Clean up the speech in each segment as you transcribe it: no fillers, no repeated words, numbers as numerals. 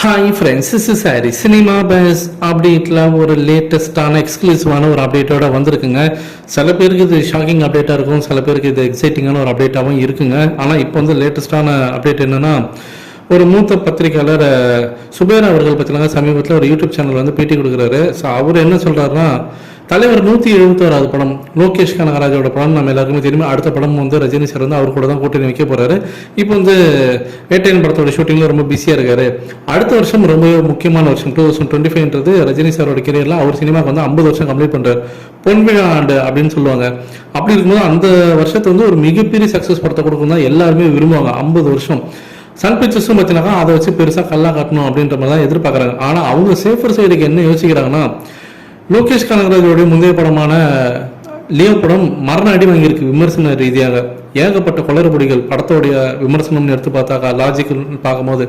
Hi friends, this is Harry. Cinema base அப்டேட்டில் ஒரு லேட்டஸ்டான எக்ஸ்க்ளூசிவான ஒரு அப்டேட்டோட வந்திருக்குங்க. சில பேருக்கு இது ஷாக்கிங் அப்டேட்டாக இருக்கும், சில பேருக்கு இது எக்ஸைட்டிங்கான ஒரு அப்டேட்டாகவும் இருக்குங்க. ஆனால் இப்போ வந்து லேட்டஸ்டான அப்டேட் என்னென்னா, ஒரு மூத்த பத்திரிகையாளர் சுபேர் அவர்கள் பற்றினாங்க சமீபத்தில் ஒரு யூடியூப் சேனல் வந்து பேட்டி கொடுக்குறாரு. ஸோ அவர் என்ன சொல்கிறாருன்னா, தலைவர் 171வது படம் லோகேஷ் கனகராஜோட படம் நம்ம எல்லாருக்குமே தெரியுமா. அடுத்த படம் வந்து ரஜினி சார் வந்து அவர் கூட தான் கூட்டணி வைக்க போறாரு. இப்போ வந்து வேட்டையன் படத்தோட ஷூட்டிங்ல ரொம்ப பிஸியா இருக்காரு. அடுத்த வருஷம் ரொம்ப முக்கியமான வருஷம் 2025ன்றது ரஜினி சாரோட கெரியர்ல அவர் சினிமாவுக்கு வந்து 50 வருஷம் கம்ப்ளீட் பண்றாரு. பொன்விழா ஆண்டு அப்படின்னு சொல்லுவாங்க. அப்படி இருக்கும்போது அந்த வருஷத்தை வந்து ஒரு மிகப்பெரிய சக்சஸ் படத்தை கொடுக்கணும் தான் எல்லாருமே விரும்புவாங்க. 50 வருஷம் சன் பிக்சர்ஸும் பார்த்தீங்கன்னா அதை வச்சு பெருசாக கல்லா காட்டணும் அப்படின்ற மாதிரி தான் எதிர்பார்க்குறாங்க. ஆனால் அவங்க சேஃபர் சைடுக்கு என்ன யோசிக்கிறாங்கன்னா, லோகேஷ் கனகராஜோடைய முந்தைய படமான லியோ படம் மரண அடி வாங்கியிருக்கு விமர்சன ரீதியாக. ஏகப்பட்ட குளறுபடிகள் படத்தோடைய விமர்சனம்னு எடுத்து பார்த்தாக்கா லாஜிக்கல் பார்க்கும்போது.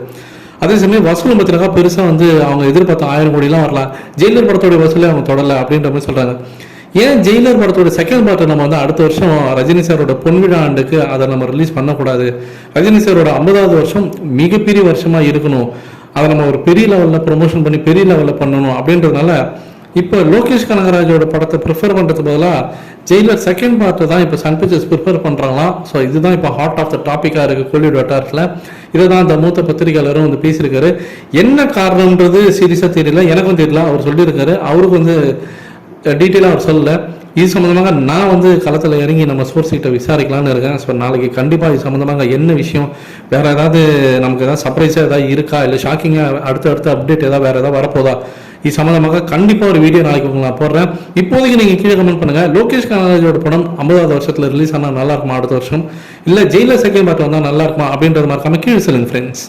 அதே சமயம் வசூலும் பார்த்தீங்கன்னா பெருசாக வந்து அவங்க எதிர்பார்த்த 1000 கோடிலாம் வரலாம். ஜெயிலர் படத்தோடைய வசூலே அவங்க தொடரல அப்படின்ற மாதிரி சொல்கிறாங்க. ஏன் ஜெயிலர் படத்தோட செகண்ட் பார்ட்டை நம்ம வந்து அடுத்த வருஷம் ரஜினி சாரோட பொன்விழா ஆண்டுக்கு அதை நம்ம ரிலீஸ் பண்ணக்கூடாது? ரஜினி சாரோட 50வது வருஷம் மிகப்பெரிய வருஷமாக இருக்கணும், அதை நம்ம ஒரு பெரிய லெவலில் ப்ரொமோஷன் பண்ணி பெரிய லெவலில் பண்ணணும் அப்படின்றதுனால இப்போ லோகேஷ் கனகராஜோட படத்தை ப்ரிஃபர் பண்ணுறது பதிலாக ஜெயிலர் செகண்ட் பார்ட்டு தான் இப்போ சன் பிக்சர்ஸ் ப்ரிஃபர் பண்ணுறாங்களாம். ஸோ இதுதான் இப்போ ஹாட் ஆஃப் த டாப்பிக்காக இருக்குது கோலிவுட் வட்டாரத்தில். இதை தான் அந்த மூத்த பத்திரிகையாளரும் வந்து பேசியிருக்காரு. என்ன காரணம்ன்றது சீரியஸாக தெரியல, எனக்கும் தெரியல. அவர் சொல்லியிருக்காரு, அவருக்கு வந்து டீட்டெயிலாக அவர் சொல்லலை. இது சம்மந்தமாக நான் வந்து களத்தில் இறங்கி நம்ம சோர்ஸ் கிட்ட விசாரிக்கலான்னு இருக்கேன். ஸோ நாளைக்கு கண்டிப்பாக இது சம்மந்தமாக என்ன விஷயம், வேறு ஏதாவது நமக்கு ஏதாவது சர்ப்ரைஸாக ஏதாவது இருக்கா, இல்லை ஷாக்கிங்காக அடுத்த அப்டேட் ஏதாவது வேறு ஏதாவது வரப்போதா, இது சம்மந்தமாக கண்டிப்பாக ஒரு வீடியோ நாளைக்கு உங்களுக்கு நான் போடுறேன். இப்போதைக்கு நீங்கள் கீழே கமெண்ட் பண்ணுங்கள், லோகேஷ் கனகராஜோட படம் 50வது வருஷத்தில் ரிலீஸ் ஆனால் நல்லா இருக்குமா அடுத்த வருஷம், இல்லை ஜெயிலர் செகண்ட் பார்ட் வந்தால் நல்லா இருக்குமா அப்படின்றது மறக்காம கீழே சொல்லுங்கள் ஃப்ரெண்ட்ஸ்.